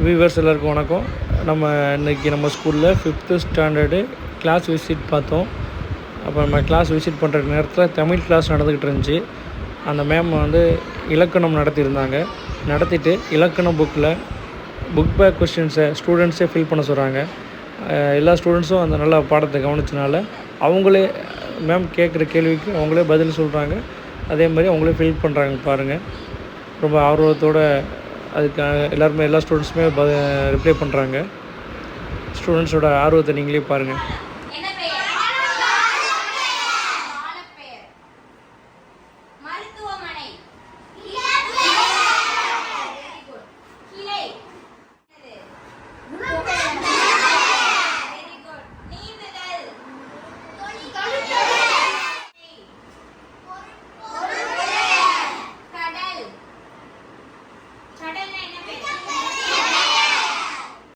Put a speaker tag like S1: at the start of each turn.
S1: Viewers எல்லாருக்கும் வணக்கம். இன்றைக்கி நம்ம ஸ்கூலில் 5th ஸ்டாண்டர்டு கிளாஸ் விசிட் பார்த்தோம். அப்போ நம்ம கிளாஸ் விசிட் பண்ணுற நேரத்தில் தமிழ் கிளாஸ் நடந்துக்கிட்டு இருந்துச்சு. அந்த மேம் இலக்கணம் நடத்தியிருந்தாங்க. நடத்திட்டு இலக்கண புக் பேக் கொஸ்டின்ஸை ஸ்டூடெண்ட்ஸே ஃபில் பண்ண சொல்கிறாங்க. எல்லா ஸ்டூடெண்ட்ஸும் அந்த நல்ல பாடத்தை கவனிச்சனால அவங்களே மேம் கேட்குற கேள்விக்கு அவங்களே பதில் சொல்கிறாங்க. அதே மாதிரி அவங்களே ஃபில் பண்ணுறாங்க. பாருங்கள், ரொம்ப ஆர்வத்தோடு அதுக்காக எல்லா ஸ்டூடெண்ட்ஸுமே ரிப்ளை பண்ணுறாங்க. ஸ்டூடெண்ட்ஸோட ஆர்வத்தை நீங்களே பாருங்கள்.